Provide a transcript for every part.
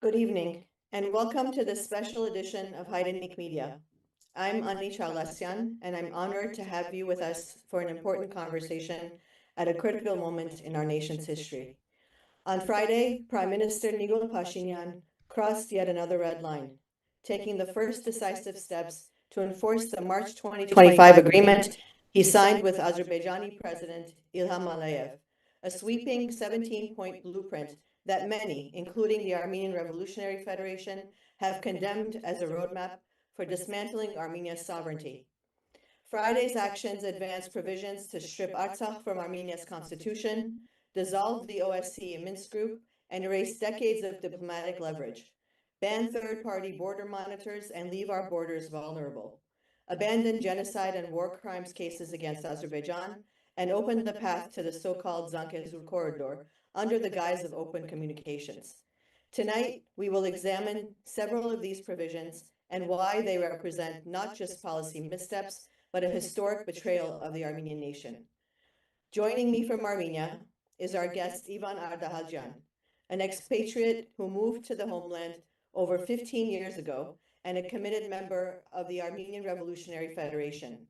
Good evening, and welcome to this special edition of Haidanic Media. I'm Ani Tchaghlasian, and I'm honored to have you with us for an important conversation at a critical moment in our nation's history. On Friday, Prime Minister Nikol Pashinyan crossed yet another red line, taking the first decisive steps to enforce the March 2025 agreement he signed with Azerbaijani President Ilham Aliyev, a sweeping 17-point blueprint that many, including the Armenian Revolutionary Federation, have condemned as a roadmap for dismantling Armenia's sovereignty. Friday's actions advanced provisions to strip Artsakh from Armenia's constitution, dissolve the OSCE Minsk Group, and erase decades of diplomatic leverage, ban third-party border monitors, and leave our borders vulnerable, abandon genocide and war crimes cases against Azerbaijan, and open the path to the so-called Zangezur corridor under the guise of open communications. Tonight, we will examine several of these provisions and why they represent not just policy missteps, but a historic betrayal of the Armenian nation. Joining me from Armenia is our guest Ivan Ardhaldjian, an expatriate who moved to the homeland over 15 years ago and a committed member of the Armenian Revolutionary Federation.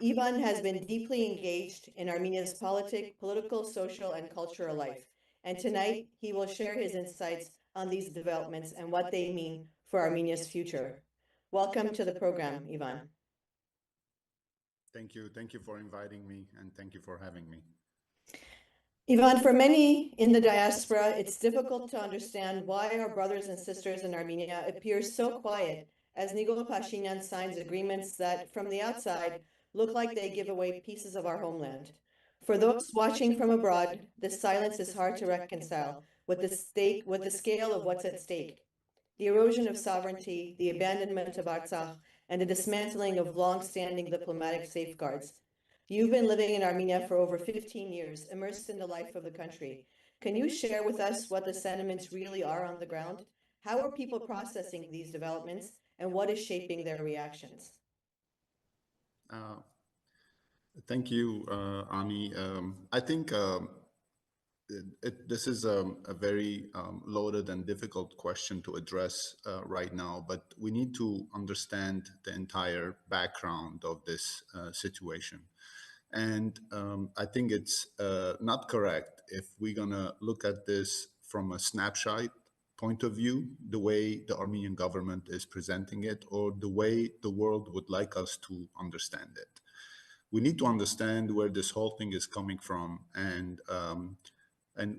Ivan has been deeply engaged in Armenia's political, social, and cultural life, and tonight he will share his insights on these developments and what they mean for Armenia's future. Welcome to the program, Ivan. Thank you. Thank you for inviting me, and thank you for having me. Ivan, for many in the diaspora, it's difficult to understand why our brothers and sisters in Armenia appear so quiet as Nikol Pashinyan signs agreements that, from the outside, look like they give away pieces of our homeland. For those watching from abroad, this silence is hard to reconcile with the scale of what's at stake. The erosion of sovereignty, the abandonment of Artsakh, and the dismantling of long-standing diplomatic safeguards. You've been living in Armenia for over 15 years, immersed in the life of the country. Can you share with us what the sentiments really are on the ground? How are people processing these developments, and what is shaping their reactions? Thank you, Ani. I think this is a very loaded and difficult question to address right now, but we need to understand the entire background of this situation. And I think it's not correct if we're going to look at this from a snapshot point of view, the way the Armenian government is presenting it, or the way the world would like us to understand it. We need to understand where this whole thing is coming from, and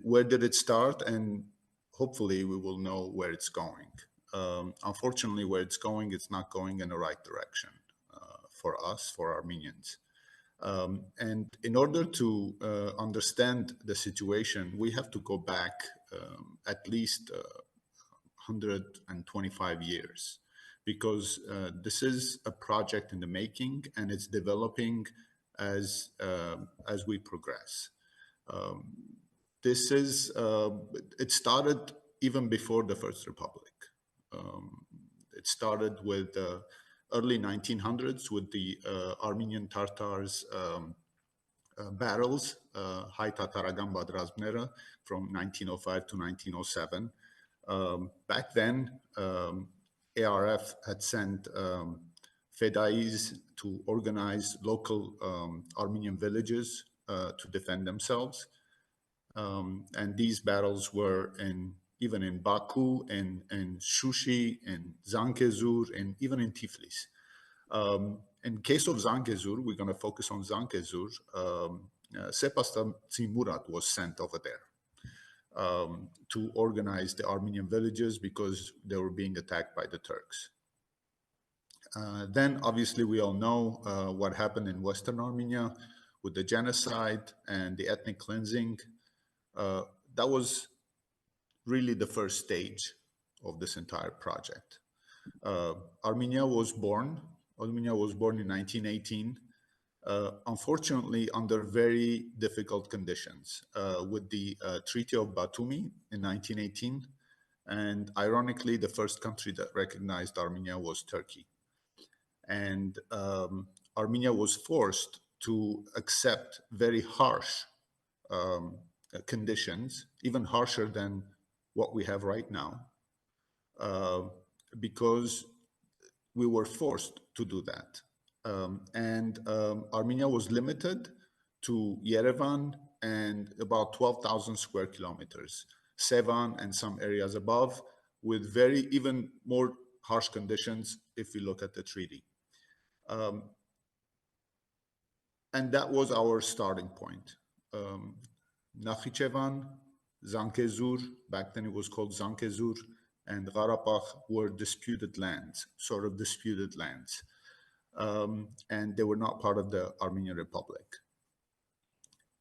where did it start, and hopefully we will know where it's going. Unfortunately, where it's going, it's not going in the right direction for us, for Armenians. And in order to understand the situation, we have to go back at least 125 years, because this is a project in the making, and it's developing as we progress. It started even before the First Republic. It started with early 1900s with the Armenian Tatars battles, Հայ Տատարական պատերազմները from 1905 to 1907. Back then, ARF had sent fedais to organize local Armenian villages to defend themselves. And these battles were even in Baku, in Shushi, in Zangezur, and even in Tiflis. In case of Zangezur, we're going to focus on Zangezur. Sepastadze Murat was sent over there to organize the Armenian villages because they were being attacked by the Turks. Then, obviously, we all know what happened in Western Armenia with the genocide and the ethnic cleansing. That was really the first stage of this entire project. Armenia was born in 1918, unfortunately under very difficult conditions, with the Treaty of Batumi in 1918. And ironically, the first country that recognized Armenia was Turkey. And Armenia was forced to accept very harsh conditions, even harsher than what we have right now, uh, because we were forced to do that. Armenia was limited to Yerevan and about 12,000 square kilometers, Sevan and some areas above, with very even more harsh conditions if we look at the treaty. And that was our starting point. Nakhichevan, Zangezur, back then it was called Zangezur, and Qarabakh were disputed lands, sort of disputed lands. And they were not part of the Armenian Republic.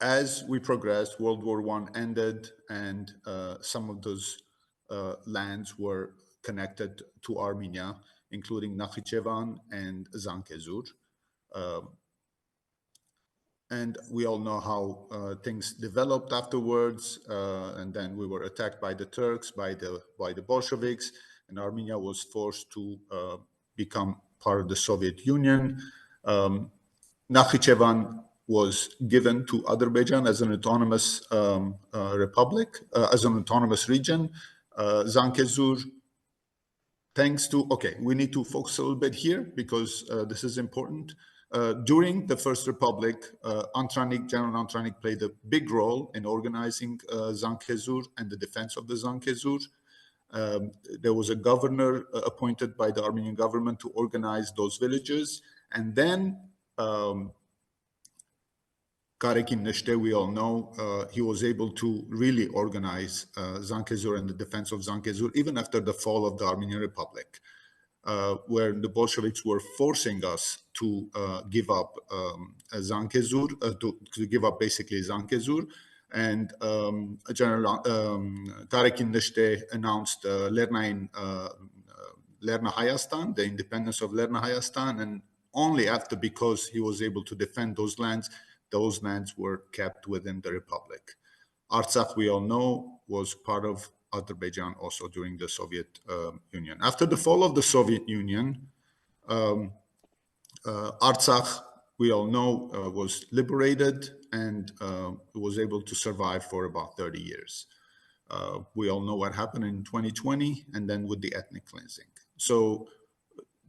As we progressed, World War I ended, and some of those lands were connected to Armenia, including Nakhichevan and Zangezur. And we all know how things developed afterwards. And then we were attacked by the Turks, by the Bolsheviks, and Armenia was forced to become part of the Soviet Union. Nakhichevan was given to Azerbaijan as an autonomous republic, as an autonomous region. Zangezur, thanks to, okay, we need to focus a little bit here because this is important. During the First Republic, General Antranik played a big role in organizing Zangezur and the defense of the Zangezur. There was a governor appointed by the Armenian government to organize those villages. And then Karekin Nishte, we all know, he was able to really organize Zangezur and the defense of Zangezur, even after the fall of the Armenian Republic, where the Bolsheviks were forcing us to give up Zangezur, to give up basically Zangezur. And General Karekin Nishte announced Lerna Hayastan, the independence of Lerna Hayastan, and only after, because he was able to defend those lands were kept within the republic. Artsakh, we all know, was part of Azerbaijan also during the Soviet Union. After the fall of the Soviet Union, Artsakh, we all know, was liberated and was able to survive for about 30 years. We all know what happened in 2020 and then with the ethnic cleansing. So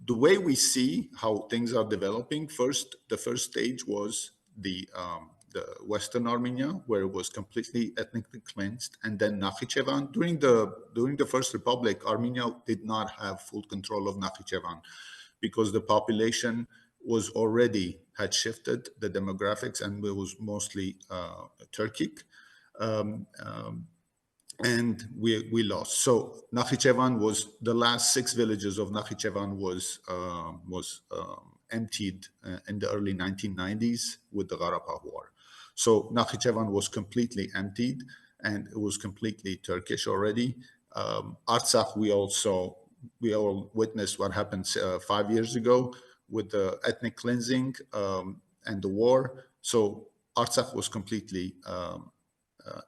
the way we see how things are developing, the first stage was the Western Armenia, where it was completely ethnically cleansed, and then Nakhichevan. During the First Republic, Armenia did not have full control of Nakhichevan because the population was already had shifted, the demographics, and it was mostly Turkic. And we lost. So Nakhichevan was, the last 6 villages of Nakhichevan was emptied in the early 1990s with the Qarabakh War. So Nakhichevan was completely emptied and it was completely Turkish already. Artsakh, we all witnessed what happened 5 years ago with the ethnic cleansing and the war. So Artsakh was completely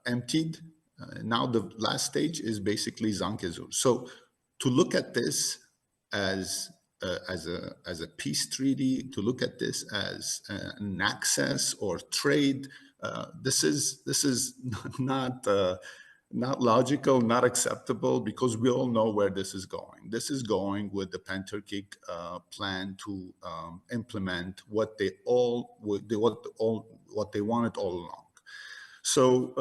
emptied. Now the last stage is basically Zangezur. So to look at this as a peace treaty, to look at this as an access or trade, this is not logical, not acceptable, because we all know where this is going. This is going with the Pan-Turkic plan to implement what they wanted all along. So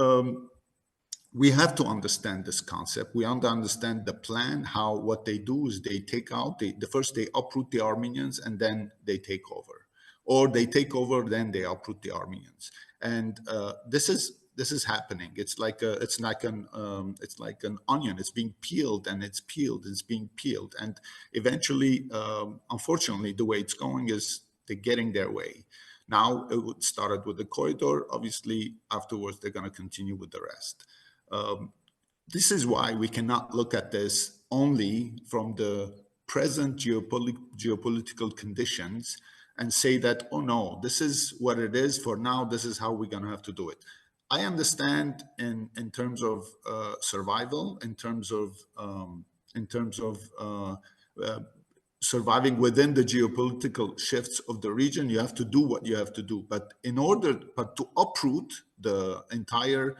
we have to understand this concept. We have to understand the plan, how what they do is they take out, first they uproot the Armenians and then they take over. Or they take over, then they uproot the Armenians. And this is happening. It's like an onion. It's being peeled and it's peeled. It's being peeled. And eventually, unfortunately, the way it's going is they're getting their way. Now it started with the corridor. Obviously, afterwards, they're going to continue with the rest. This is why we cannot look at this only from the present geopolitical conditions and say that, oh no, this is what it is for now, this is how we're going to have to do it. I understand in terms of survival, in terms of surviving within the geopolitical shifts of the region, you have to do what you have to do. But to uproot the entire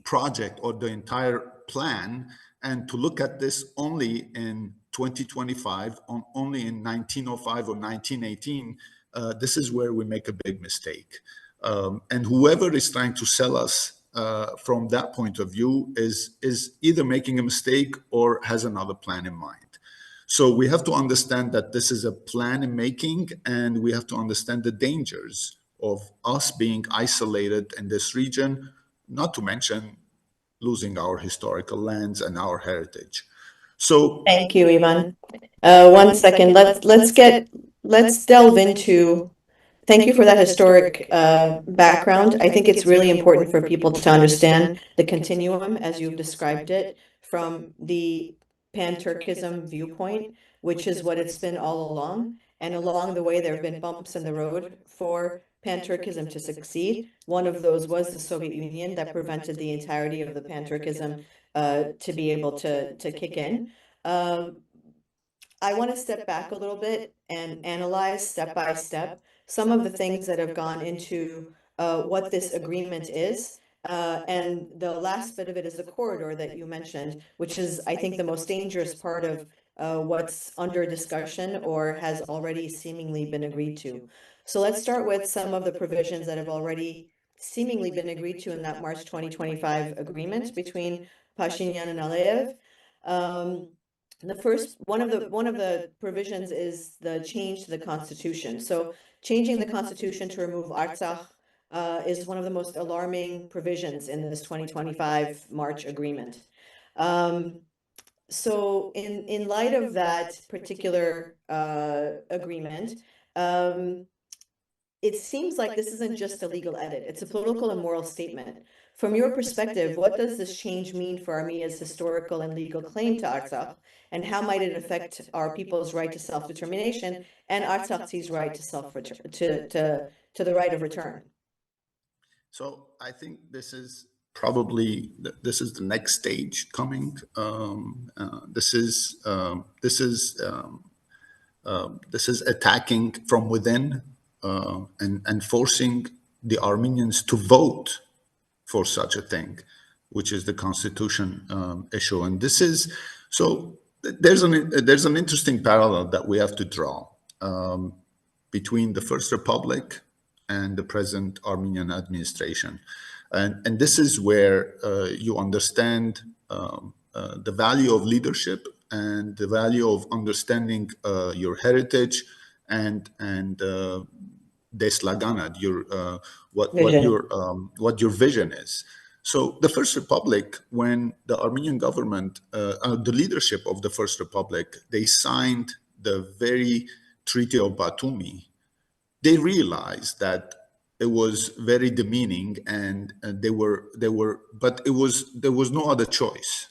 project or the entire plan and to look at this only in 2025, only in 1905 or 1918, this is where we make a big mistake. And whoever is trying to sell us from that point of view is either making a mistake or has another plan in mind. So we have to understand that this is a plan in making, and we have to understand the dangers of us being isolated in this region, not to mention losing our historical lands and our heritage. So thank you, Ivan. One second. Let's delve into. Thank you for that historic background. I think it's really important for people to understand the continuum, as you've described it, from the pan-Turkism viewpoint, which is what it's been all along. And along the way, there have been bumps in the road for pan-Turkism to succeed. One of those was the Soviet Union that prevented the entirety of the pan-Turkism to be able to kick in. I want to step back a little bit and analyze step by step some of the things that have gone into what this agreement is. And the last bit of it is the corridor that you mentioned, which is, I think, the most dangerous part of what's under discussion or has already seemingly been agreed to. So let's start with some of the provisions that have already seemingly been agreed to in that March 2025 agreement between Pashinyan and Aliyev. The first one of the provisions is the change to the constitution. So changing the constitution to remove Artsakh is one of the most alarming provisions in this 2025 March agreement. So in light of that particular agreement, it seems like this isn't just a legal edit, it's a political and moral statement. From your perspective, what does this change mean for Armenia's historical and legal claim to Artsakh, and how might it affect our people's right to self-determination and Artsakh's right to the right of return? So I think this is probably the next stage coming. This is attacking from within and forcing the Armenians to vote for such a thing, which is the constitution issue. And this is so. There's an interesting parallel that we have to draw between the First Republic and the present Armenian administration, and this is where you understand the value of leadership and the value of understanding your heritage and deslaganad, what your vision is. So the First Republic, when the Armenian government, the leadership of the First Republic, they signed the very Treaty of Batumi, they realized that it was very demeaning, and there was no other choice,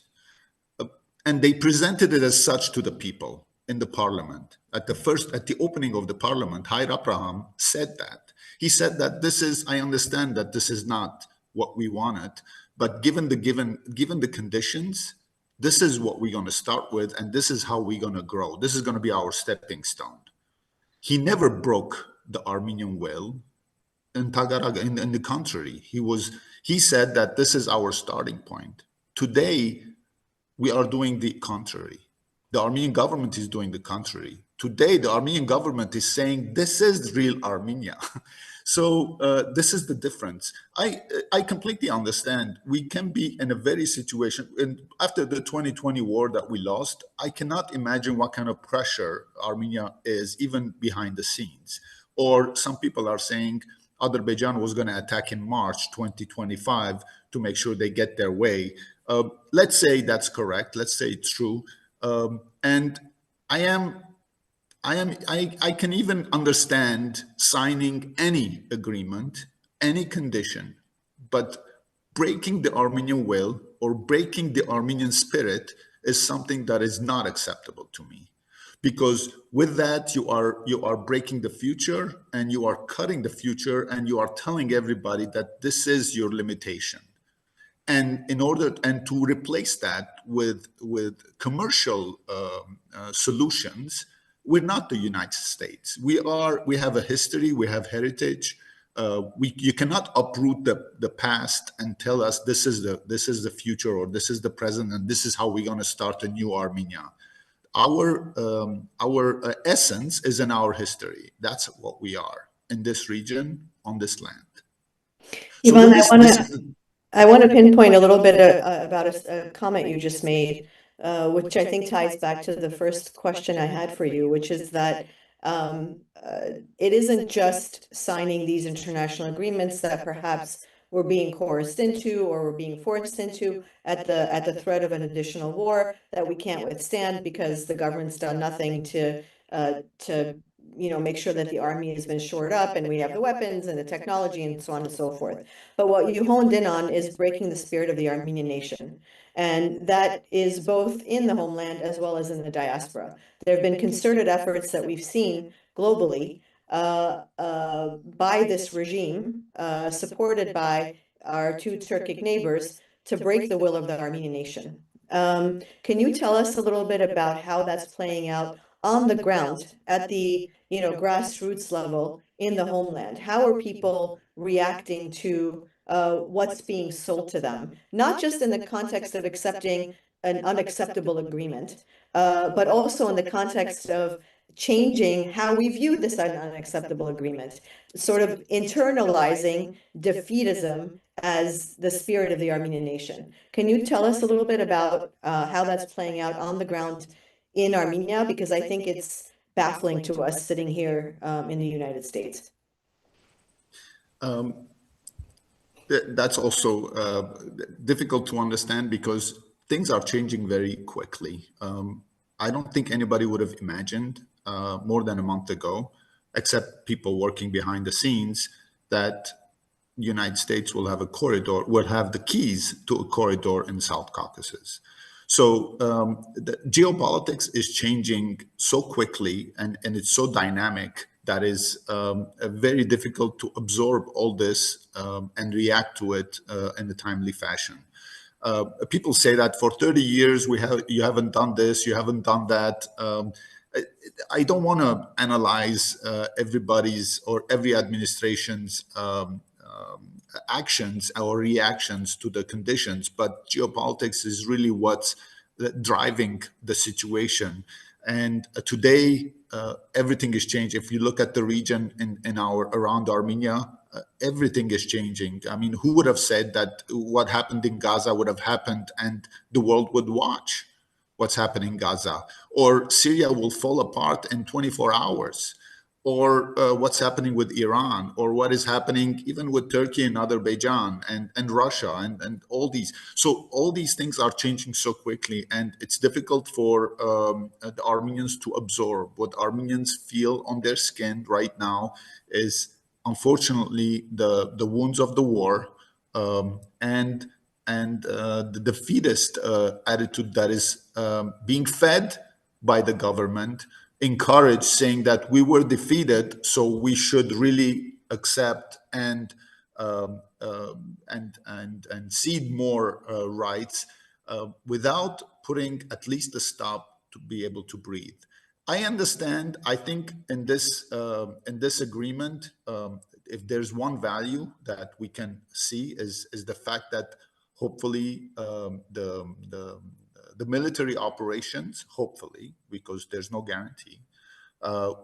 and they presented it as such to the people in the parliament. At the opening of the parliament, Hayr Abraham said that. He said that I understand that this is not what we wanted, but given the conditions, this is what we're going to start with, and this is how we're going to grow. This is going to be our stepping stone. He never broke the Armenian will. In Tagaraga, in the contrary, he said that this is our starting point. Today, we are doing the contrary. The Armenian government is doing the contrary. Today, the Armenian government is saying this is real Armenia. So this is the difference. I completely understand. We can be in a very situation, and after the 2020 war that we lost, I cannot imagine what kind of pressure Armenia is, even behind the scenes. Or some people are saying Azerbaijan was going to attack in March 2025 to make sure they get their way. Let's say that's correct. Let's say it's true. And I can even understand signing any agreement, any condition, but breaking the Armenian will or breaking the Armenian spirit is something that is not acceptable to me. Because with that, you are breaking the future, and you are cutting the future, and you are telling everybody that this is your limitation. And to replace that with commercial solutions, we're not the United States. We have a history, we have heritage, You cannot uproot the past and tell us this is the future, or this is the present, and this is how we're going to start a new Armenia. Our essence is in our history. That's what we are in this region, on this land. Ivan, I want to pinpoint a little bit about a comment you just made, which I think ties back to the first question I had for you, which is that it isn't just signing these international agreements that perhaps we're being coerced into or we're being forced into at the threat of an additional war that we can't withstand because the government's done nothing to make sure that the army has been shored up and we have the weapons and the technology and so on and so forth. But what you honed in on is breaking the spirit of the Armenian nation. And that is both in the homeland as well as in the diaspora. There have been concerted efforts that we've seen globally by this regime, supported by our two Turkic neighbors, to break the will of the Armenian nation. Can you tell us a little bit about how that's playing out on the ground at the grassroots level in the homeland? How are people reacting to what's being sold to them? Not just in the context of accepting an unacceptable agreement, but also in the context of changing how we view this unacceptable agreement, sort of internalizing defeatism as the spirit of the Armenian nation. Can you tell us a little bit about how that's playing out on the ground in Armenia? Because I think it's baffling to us sitting here in the United States. That's also difficult to understand because things are changing very quickly. I don't think anybody would have imagined more than a month ago, except people working behind the scenes, that the United States will have a corridor, will have the keys to a corridor in South Caucasus. So the geopolitics is changing so quickly and it's so dynamic that is very difficult to absorb all this and react to it in a timely fashion. People say that for 30 years you haven't done this, you haven't done that. I don't want to analyze everybody's or every administration's actions or reactions to the conditions, but geopolitics is really what's driving the situation. And today, everything is changed. If you look at the region around Armenia, everything is changing. I mean, who would have said that what happened in Gaza would have happened and the world would watch what's happening in Gaza? Or Syria will fall apart in 24 hours. Or what's happening with Iran, or what is happening even with Turkey and Azerbaijan and Russia and all these. So all these things are changing so quickly, and it's difficult for the Armenians to absorb. What Armenians feel on their skin right now is, unfortunately, the wounds of the war and the defeatist attitude that is being fed by the government, encouraged, saying that we were defeated, so we should really accept and cede more rights without putting at least a stop to be able to breathe. I understand. I think in this agreement, if there's one value that we can see is the fact that hopefully the military operations, hopefully, because there's no guarantee, are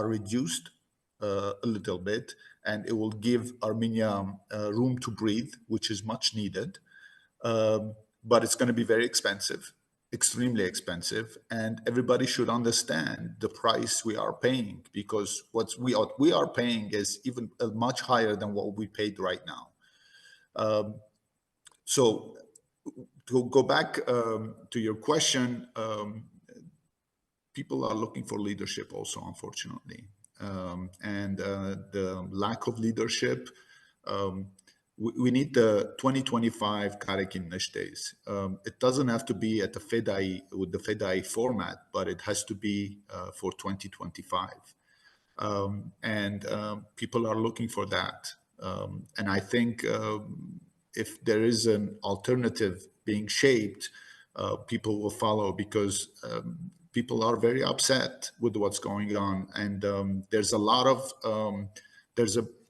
reduced a little bit, and it will give Armenia room to breathe, which is much needed. But it's going to be very expensive, extremely expensive, and everybody should understand the price we are paying, because what we are paying is even much higher than what we paid right now. So to go back to your question, people are looking for leadership also, unfortunately. And the lack of leadership, we need the 2025 Karekin days. It doesn't have to be at the FEDAI with the FEDAI format, but it has to be for 2025. And people are looking for that. And I think if there is an alternative being shaped, people will follow, because people are very upset with what's going on, and there's a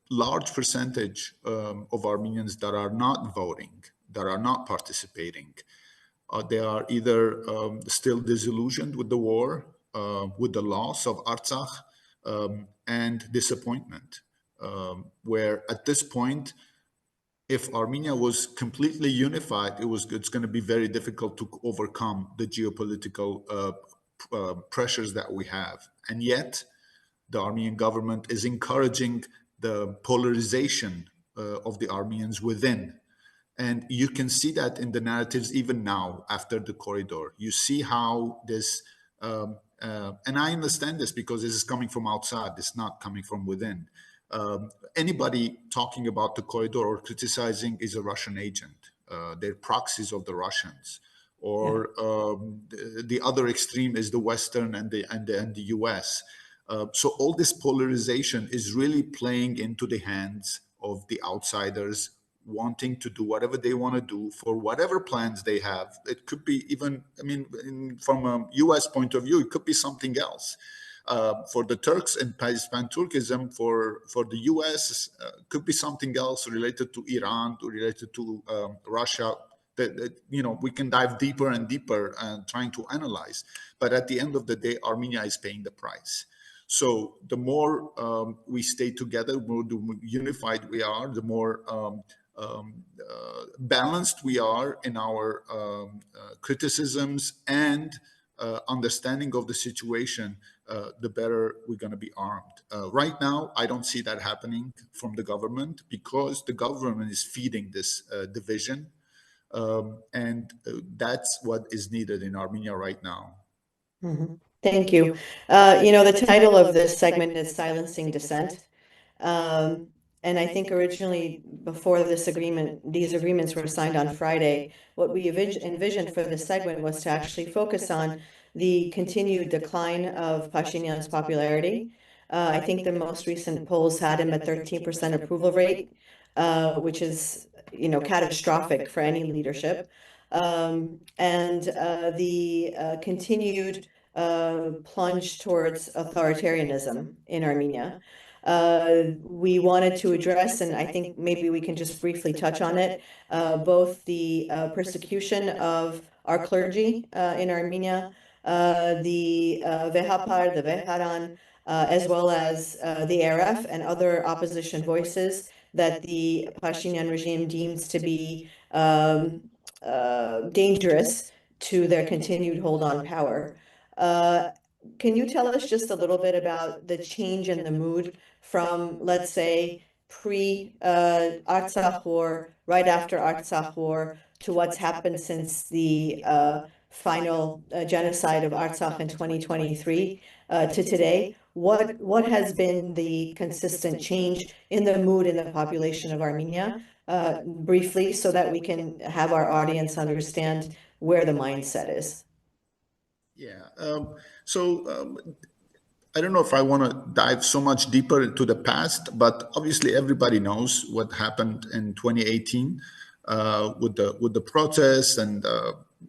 large percentage of Armenians that are not voting, that are not participating. They are either still disillusioned with the war, with the loss of Artsakh, and disappointment, where at this point, if Armenia was completely unified, it's going to be very difficult to overcome the geopolitical pressures that we have. And yet, the Armenian government is encouraging the polarization of the Armenians within. And you can see that in the narratives even now after the corridor. You see how this, and I understand this because this is coming from outside, it's not coming from within. Anybody talking about the corridor or criticizing is a Russian agent. They're proxies of the Russians. Or the other extreme is the Western and the US. So all this polarization is really playing into the hands of the outsiders wanting to do whatever they want to do for whatever plans they have. It could be even, I mean, from a US point of view, it could be something else. For the Turks and Pan-Turkism, for the US, could be something else related to Iran, related to Russia. That we can dive deeper and deeper and trying to analyze. But at the end of the day, Armenia is paying the price. So the more we stay together, the more unified we are, the more balanced we are in our criticisms and understanding of the situation, the better we're going to be armed. Right now, I don't see that happening from the government because the government is feeding this division. And that's what is needed in Armenia right now. Mm-hmm. Thank you. The title of this segment is Silencing Dissent. And I think originally, before these agreements were signed on Friday, what we envisioned for this segment was to actually focus on the continued decline of Pashinyan's popularity. I think the most recent polls had him at 13% approval rate, which is, catastrophic for any leadership. And the continued plunge towards authoritarianism in Armenia. We wanted to address, and I think maybe we can just briefly touch on it, both the persecution of our clergy in Armenia, the Vehapar, the Veharan, as well as the Araf and other opposition voices that the Pashinyan regime deems to be dangerous to their continued hold on power. Can you tell us just a little bit about the change in the mood from, let's say, pre-Artsakh war, right after Artsakh war, to what's happened since the final genocide of Artsakh in 2023 to today? What has been the consistent change in the mood in the population of Armenia? Briefly, so that we can have our audience understand where the mindset is. Yeah. I don't know if I want to dive so much deeper into the past, but obviously everybody knows what happened in 2018 with the protests, and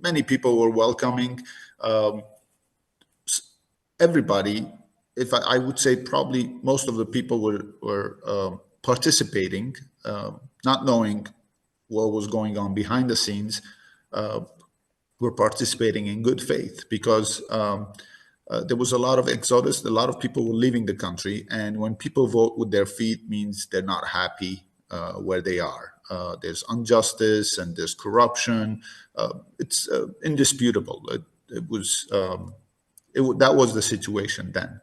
many people were welcoming everybody. If I would say probably most of the people were participating, not knowing what was going on behind the scenes. Were participating in good faith because there was a lot of exodus. A lot of people were leaving the country, and when people vote with their feet, means they're not happy where they are. There's injustice and there's corruption. It's indisputable. That was the situation then.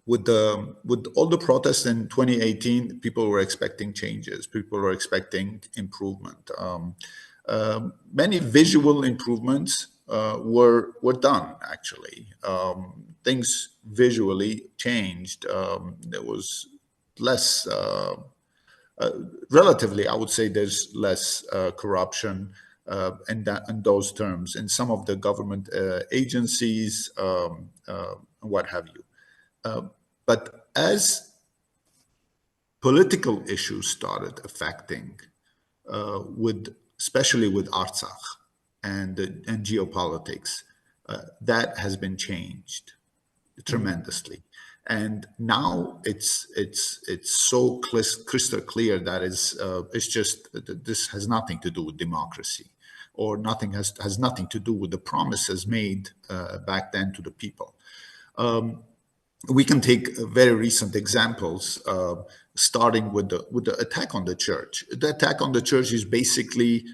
With all the protests in 2018, people were expecting changes. People were expecting improvement. Many visual improvements were done, actually. Things visually changed. There was less, relatively, I would say there's less corruption in those terms in some of the government agencies, what have you. But as political issues started affecting, especially with Artsakh and geopolitics, that has been changed tremendously. And now it's so crystal clear that it's just this has nothing to do with democracy, or has nothing to do with the promises made back then to the people. We can take very recent examples, starting with the attack on the church. The attack on the church is basically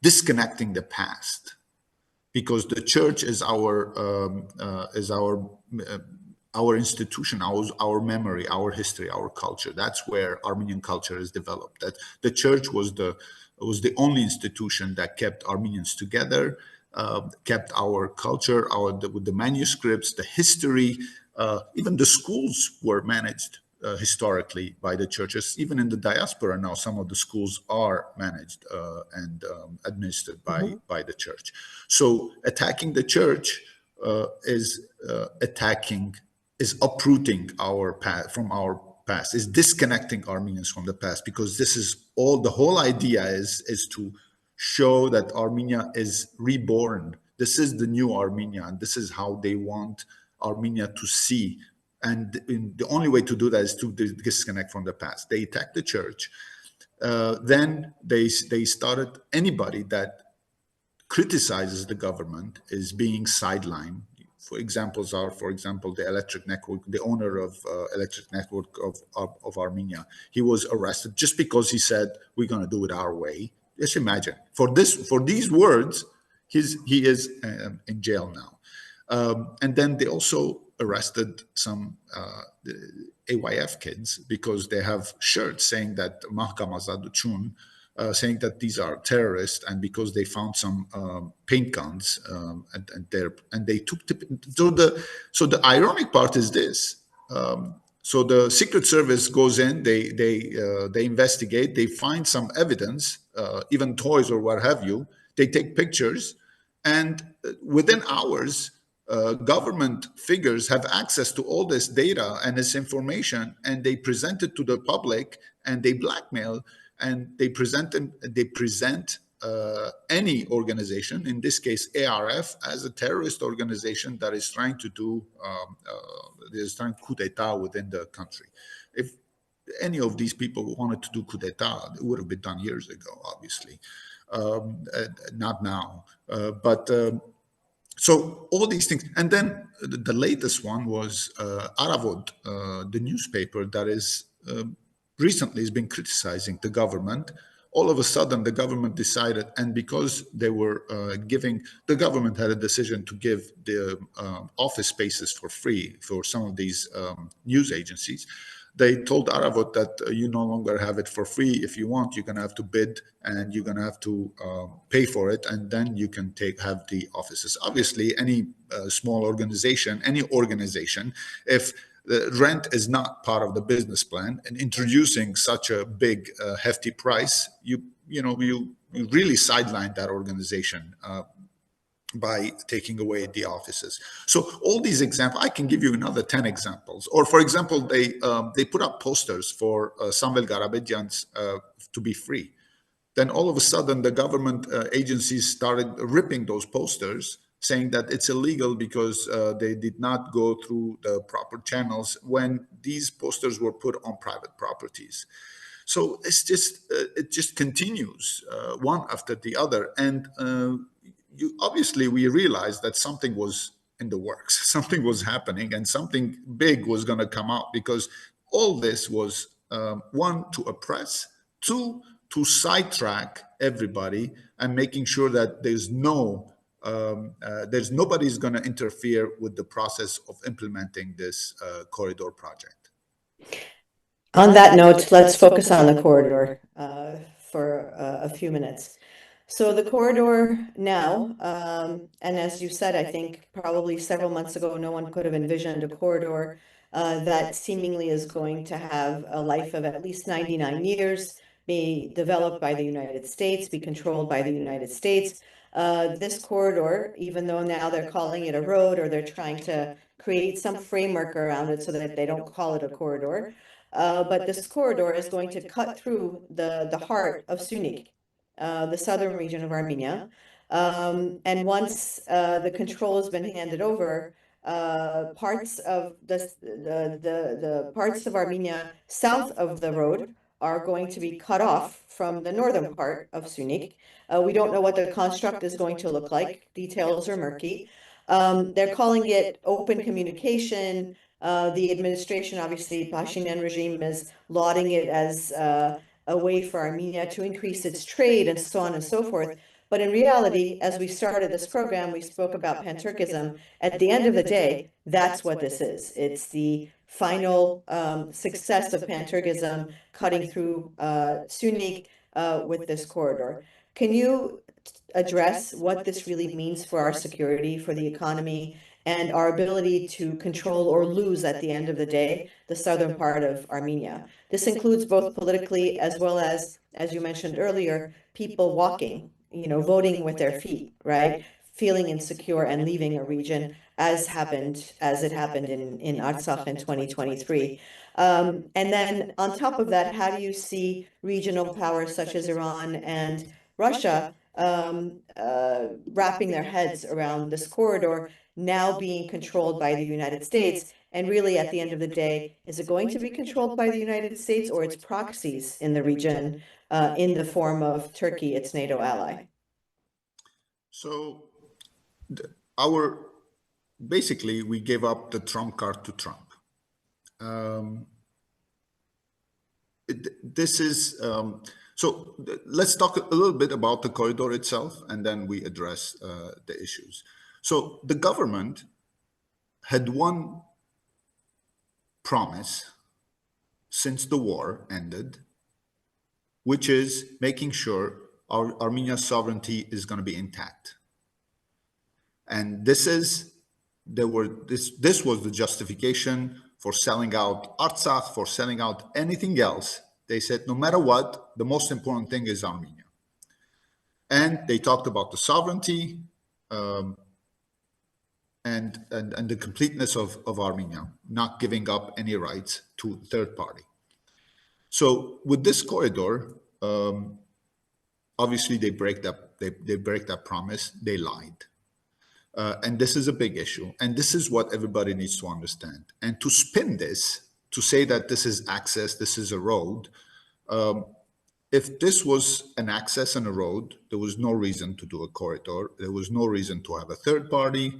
disconnecting the past, because the church is our institution, our memory, our history, our culture. That's where Armenian culture is developed. That the church was the only institution that kept Armenians together, kept our culture, with the manuscripts, the history. Even the schools were managed historically by the churches. Even in the diaspora now, some of the schools are managed and administered by the church. So attacking the church is uprooting our past from our past, is disconnecting Armenians from the past, because this is the whole idea is to show that Armenia is reborn. This is the new Armenia, and this is how they want Armenia to see. And the only way to do that is to disconnect from the past. They attacked the church. Then they started, anybody that criticizes the government is being sidelined. Examples are, for example, the electric network, the owner of electric network of Armenia. He was arrested just because he said, we're going to do it our way. Just imagine, for these words, he is in jail now. And then they also arrested some AYF kids because they have shirts saying that Mahkama Zaduchun, saying that these are terrorists, and because they found some paint guns and they took so the ironic part is this. So the Secret Service goes in, they investigate, they find some evidence, even toys or what have you. They take pictures, and within hours, government figures have access to all this data and this information, and they present it to the public, and they blackmail, and they present any organization, in this case ARF, as a terrorist organization that is trying to do coup d'etat within the country. If any of these people wanted to do coup d'etat, it would have been done years ago, obviously, not now. So all these things, and then the latest one was Aravod, the newspaper that is recently has been criticizing the government. All of a sudden, the government decided, and because they were the government had a decision to give the office spaces for free for some of these news agencies. They told Aravod that you no longer have it for free. If you want, you're going to have to bid, and you're going to have to pay for it, and then you can have the offices. Obviously, any small organization, if the rent is not part of the business plan, and introducing such a big, hefty price, you really sideline that organization by taking away the offices. So all these examples, I can give you another 10 examples. Or for example, they put up posters for Samvel Garabedian's to be free. Then all of a sudden, the government agencies started ripping those posters, saying that it's illegal because they did not go through the proper channels when these posters were put on private properties. So it just continues one after the other. And obviously we realized that something was in the works, something was happening, and something big was going to come out, because all this was one, to oppress, two, to sidetrack everybody, and making sure that there's nobody's going to interfere with the process of implementing this corridor project. On that note, let's focus on the corridor for a few minutes. So the corridor now, and as you said, I think probably several months ago, no one could have envisioned a corridor that seemingly is going to have a life of at least 99 years, be developed by the United States, be controlled by the United States. This corridor, even though now they're calling it a road, or they're trying to create some framework around it so that they don't call it a corridor, but this corridor is going to cut through the heart of Sunik, the southern region of Armenia. And once the control has been handed over, parts of the parts of Armenia south of the road are going to be cut off from the northern part of Sunik. We don't know what the construct is going to look like. Details are murky. They're calling it open communication. The administration, obviously, Pashinyan regime is lauding it as a way for Armenia to increase its trade and so on and so forth. But in reality, as we started this program, we spoke about Pan-Turkism. At the end of the day, that's what this is. It's the final success of Pan-Turkism cutting through Sunik with this corridor. Can you address what this really means for our security, for the economy, and our ability to control or lose at the end of the day the southern part of Armenia? This includes both politically as well as you mentioned earlier, people walking, voting with their feet, right? Feeling insecure and leaving a region as it happened in Artsakh in 2023. And then on top of that, how do you see regional powers such as Iran and Russia wrapping their heads around this corridor now being controlled by the United States? And really, at the end of the day, is it going to be controlled by the United States or its proxies in the region in the form of Turkey, its NATO ally? So basically, we gave up the Trump card to Trump. So let's talk a little bit about the corridor itself, and then we address the issues. So the government had one promise since the war ended, which is making sure Armenia's sovereignty is going to be intact. And this was the justification for selling out Artsakh, for selling out anything else. They said, no matter what, the most important thing is Armenia. And they talked about the sovereignty and the completeness of Armenia, not giving up any rights to third party. So with this corridor, obviously they break that promise. They lied. And this is a big issue. And this is what everybody needs to understand. And to spin this, to say that this is access, this is a road, if this was an access and a road, there was no reason to do a corridor. There was no reason to have a third party.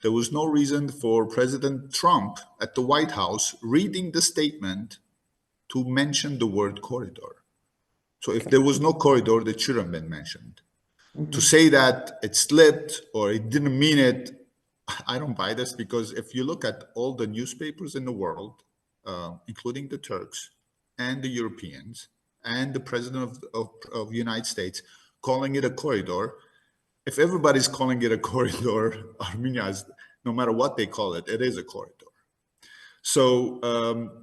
There was no reason for President Trump at the White House reading the statement to mention the word corridor. So if there was no corridor, that should have been mentioned. To say that it slipped or it didn't mean it, I don't buy this, because if you look at all the newspapers in the world, including the Turks and the Europeans and the President of the United States calling it a corridor, if everybody's calling it a corridor, Armenia is, no matter what they call it, it is a corridor. So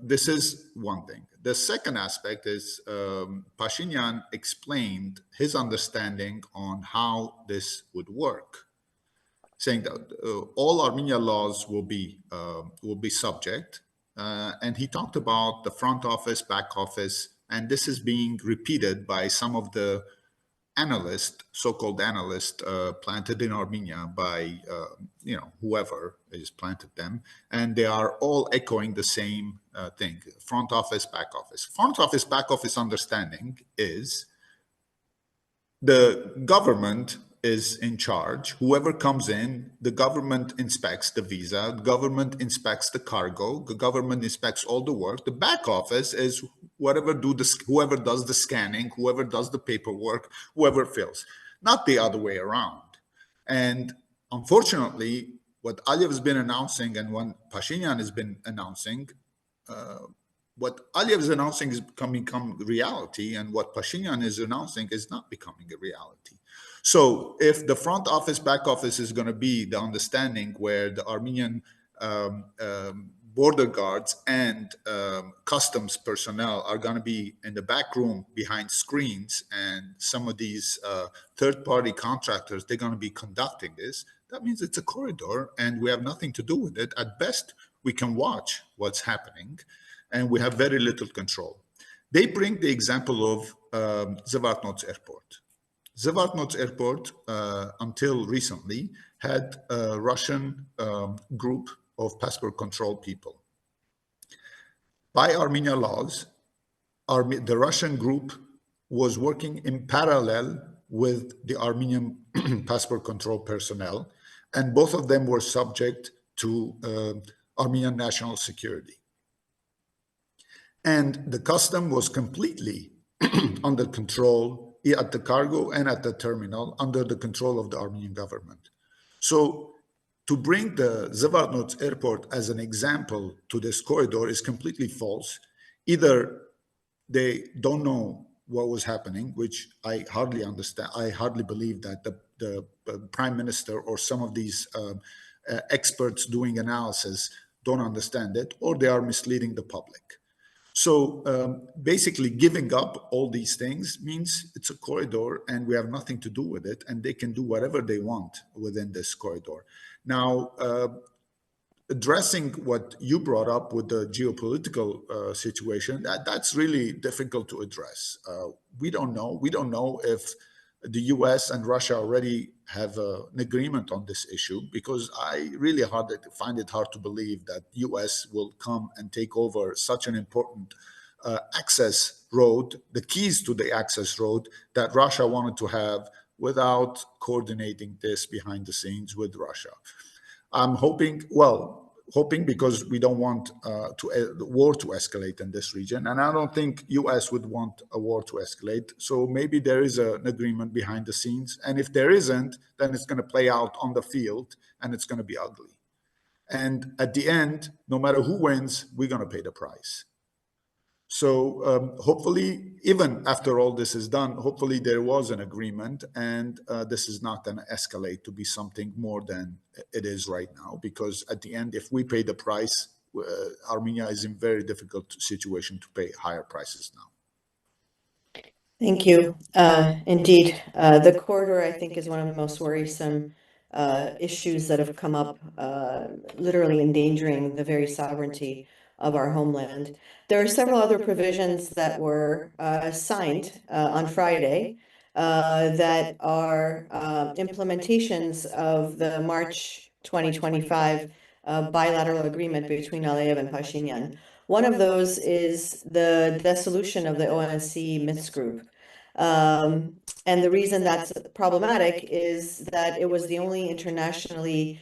this is one thing. The second aspect is Pashinyan explained his understanding on how this would work, saying that all Armenia laws will be subject, and he talked about the front office, back office, and this is being repeated by some of the analysts, so-called analysts, planted in Armenia by whoever has planted them, and they are all echoing the same thing: front office, back office. Front office, back office understanding is the government is in charge. Whoever comes in, the government inspects the visa, the government inspects the cargo, the government inspects all the work. The back office is whoever does the scanning, whoever does the paperwork, whoever fills, not the other way around. And unfortunately, what Aliyev has been announcing and what Pashinyan has been announcing, what Aliyev is announcing is become reality, and what Pashinyan is announcing is not becoming a reality. So if the front office, back office is going to be the understanding where the Armenian border guards and customs personnel are going to be in the back room behind screens, and some of these third-party contractors, they're going to be conducting this, that means it's a corridor and we have nothing to do with it. At best, we can watch what's happening, and we have very little control. They bring the example of Zvartnots Airport. Zvartnots airport, until recently, had a Russian group of passport control people. By Armenian laws, the Russian group was working in parallel with the Armenian passport control personnel, and both of them were subject to Armenian national security. And the custom was completely under control at the cargo and at the terminal, under the control of the Armenian government. So to bring the Zvartnots airport as an example to this corridor is completely false. Either they don't know what was happening, which I hardly understand. I hardly believe that the prime minister or some of these experts doing analysis don't understand it, or they are misleading the public. So basically giving up all these things means it's a corridor and we have nothing to do with it, and they can do whatever they want within this corridor. Now, addressing what you brought up with the geopolitical situation, that's really difficult to address. We don't know. We don't know if the US and Russia already have an agreement on this issue, because I really find it hard to believe that US will come and take over such an important access road, the keys to the access road that Russia wanted to have, without coordinating this behind the scenes with Russia. I'm hoping because we don't want the war to escalate in this region, and I don't think US would want a war to escalate. So maybe there is an agreement behind the scenes, and if there isn't, then it's going to play out on the field, and it's going to be ugly. And at the end, no matter who wins, we're going to pay the price. So hopefully, even after all this is done, hopefully there was an agreement, and this is not going to escalate to be something more than it is right now. Because at the end, if we pay the price, Armenia is in a very difficult situation to pay higher prices now. Thank you. Indeed, the corridor, I think, is one of the most worrisome issues that have come up, literally endangering the very sovereignty of our homeland. There are several other provisions that were signed on Friday that are implementations of the March 2025 bilateral agreement between Aliyev and Pashinyan. One of those is the dissolution of the ONC Minsk group. And the reason that's problematic is that it was the only internationally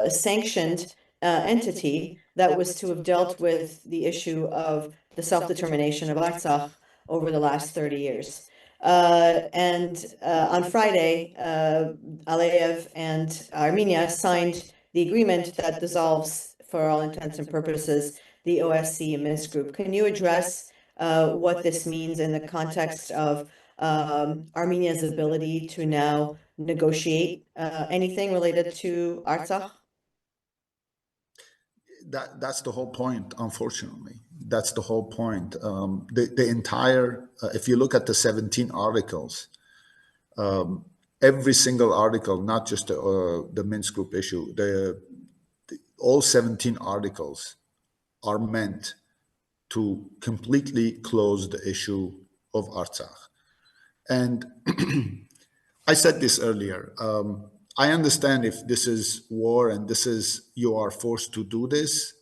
sanctioned entity that was to have dealt with the issue of the self-determination of Artsakh over the last 30 years. And on Friday, Aliyev and Armenia signed the agreement that dissolves, for all intents and purposes, the OSCE Minsk group. Can you address what this means in the context of Armenia's ability to now negotiate anything related to Artsakh? That's the whole point, unfortunately. That's the whole point. The entire, if you look at the 17 articles, every single article, not just the Minsk group issue, all 17 articles are meant to completely close the issue of Artsakh. And I said this earlier. I understand if this is war and you are forced to do this,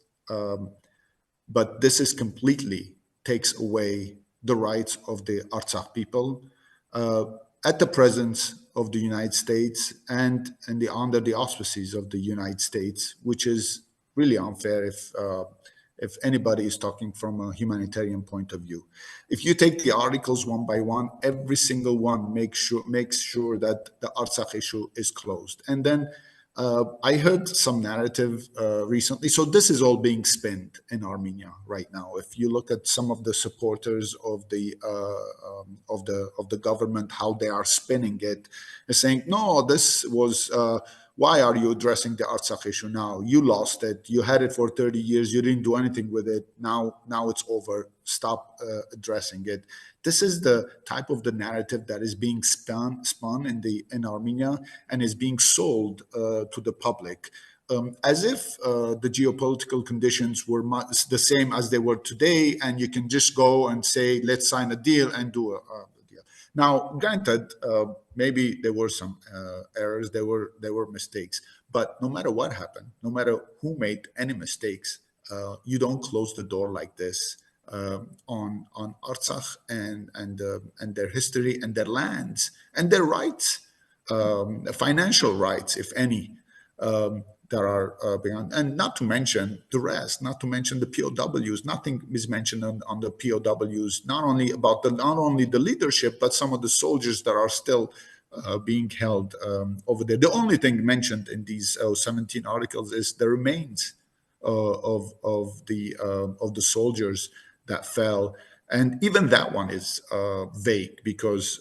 but this is completely takes away the rights of the Artsakh people at the presence of the United States and under the auspices of the United States, which is really unfair if anybody is talking from a humanitarian point of view. If you take the articles one by one, every single one makes sure that the Artsakh issue is closed. And then I heard some narrative recently. So this is all being spinned in Armenia right now. If you look at some of the supporters of the government, how they are spinning it, and saying, no, this was. Why are you addressing the Artsakh issue now? You lost it. You had it for 30 years. You didn't do anything with it. Now it's over. Stop addressing it. This is the type of the narrative that is being spun in Armenia and is being sold to the public, as if the geopolitical conditions were the same as they were today, and you can just go and say, let's sign a deal and do a deal. Now, granted, maybe there were some errors, there were mistakes, but no matter what happened, no matter who made any mistakes, you don't close the door like this on Artsakh and their history and their lands and their rights, financial rights, if any. That are beyond, and not to mention the rest, not to mention the POWs. Nothing is mentioned on the POWs. Not only the leadership, but some of the soldiers that are still being held over there. The only thing mentioned in these 17 articles is the remains of the soldiers that fell. And even that one is vague because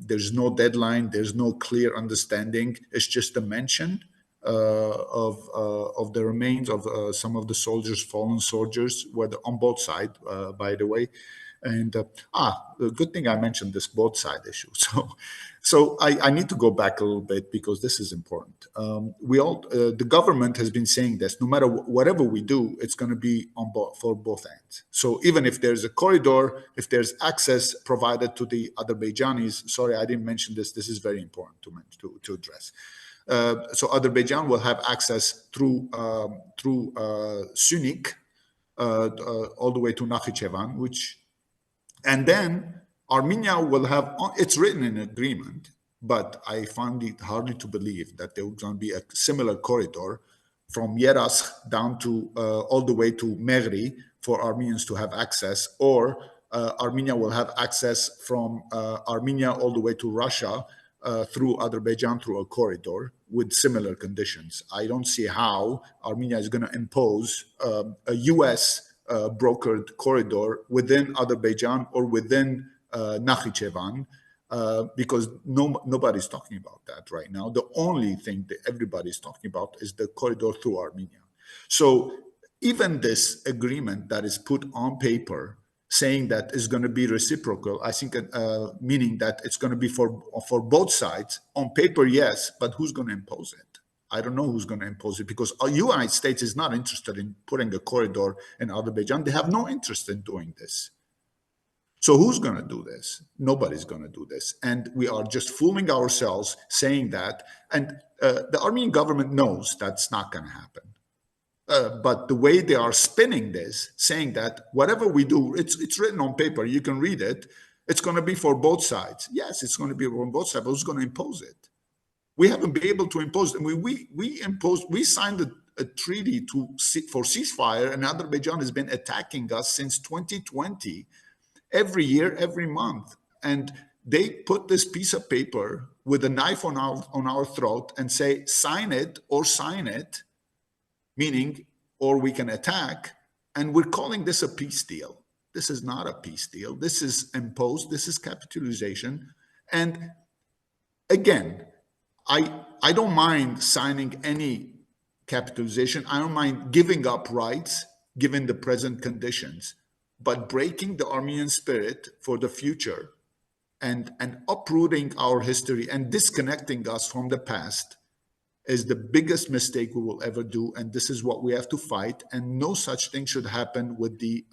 there's no deadline, there's no clear understanding. It's just a mention of the remains of some of the soldiers, fallen soldiers, whether on both sides, by the way. And the good thing I mentioned this both side issue. So I need to go back a little bit because this is important. The government has been saying this. No matter whatever we do, it's going to be on for both ends. So even if there's a corridor, if there's access provided to the Azerbaijanis, sorry, I didn't mention this. This is very important to address. So Azerbaijan will have access through Sunik all the way to Nakhichevan, and then Armenia will have. It's written in agreement, but I find it hardly to believe that there was going to be a similar corridor from Yeras down to all the way to Megri for Armenians to have access, or Armenia will have access from Armenia all the way to Russia through Azerbaijan through a corridor with similar conditions. I don't see how Armenia is going to impose a U.S. Brokered corridor within Azerbaijan or within Nakhichevan because nobody's talking about that right now. The only thing that everybody's talking about is the corridor through Armenia. So even this agreement that is put on paper saying that is going to be reciprocal, I think, meaning that it's going to be for both sides. On paper, yes, but who's going to impose it? I don't know who's going to impose it because the United States is not interested in putting a corridor in Azerbaijan. They have no interest in doing this. So who's going to do this? Nobody's going to do this. And we are just fooling ourselves saying that. And the Armenian government knows that's not going to happen. But the way they are spinning this, saying that whatever we do, it's written on paper, you can read it, it's going to be for both sides. Yes, it's going to be for both sides, but who's going to impose it? We haven't been able to impose it. We signed a treaty for ceasefire, and Azerbaijan has been attacking us since 2020, every year, every month. And they put this piece of paper with a knife on our throat and say, sign it or sign it, meaning, or we can attack, and we're calling this a peace deal. This is not a peace deal. This is imposed. This is capitalization. And again, I don't mind signing any capitalization. I don't mind giving up rights given the present conditions, but breaking the Armenian spirit for the future and uprooting our history and disconnecting us from the past is the biggest mistake we will ever do, and this is what we have to fight. And no such thing should happen with the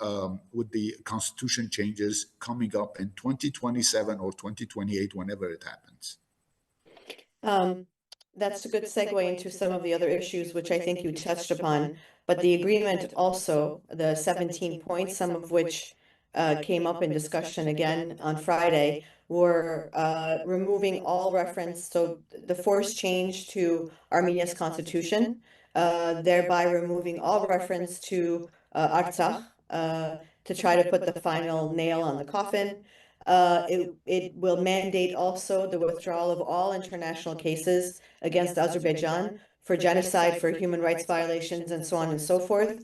constitution changes coming up in 2027 or 2028, whenever it happens. That's a good segue into some of the other issues, which I think you touched upon. But the agreement also, the 17 points, some of which came up in discussion again on Friday, were removing all reference, so the forced change to Armenia's constitution, thereby removing all reference to Artsakh to try to put the final nail on the coffin. It will mandate also the withdrawal of all international cases against Azerbaijan for genocide, for human rights violations, and so on and so forth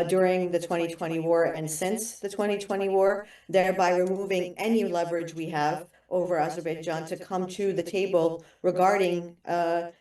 during the 2020 war and since the 2020 war, thereby removing any leverage we have over Azerbaijan to come to the table regarding the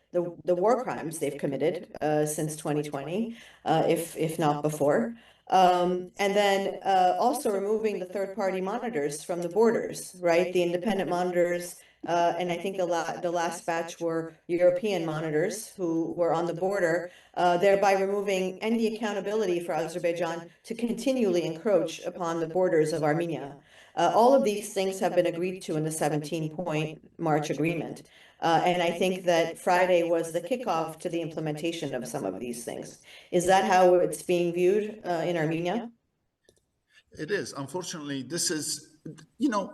war crimes they've committed since 2020, if not before. And then also removing the third-party monitors from the borders, right? The independent monitors and I think the last batch were European monitors who were on the border, thereby removing any accountability for Azerbaijan to continually encroach upon the borders of Armenia. All of these things have been agreed to in the 17-point March agreement. And I think that Friday was the kickoff to the implementation of some of these things. Is that how it's being viewed in Armenia? It is. Unfortunately, this is, you know,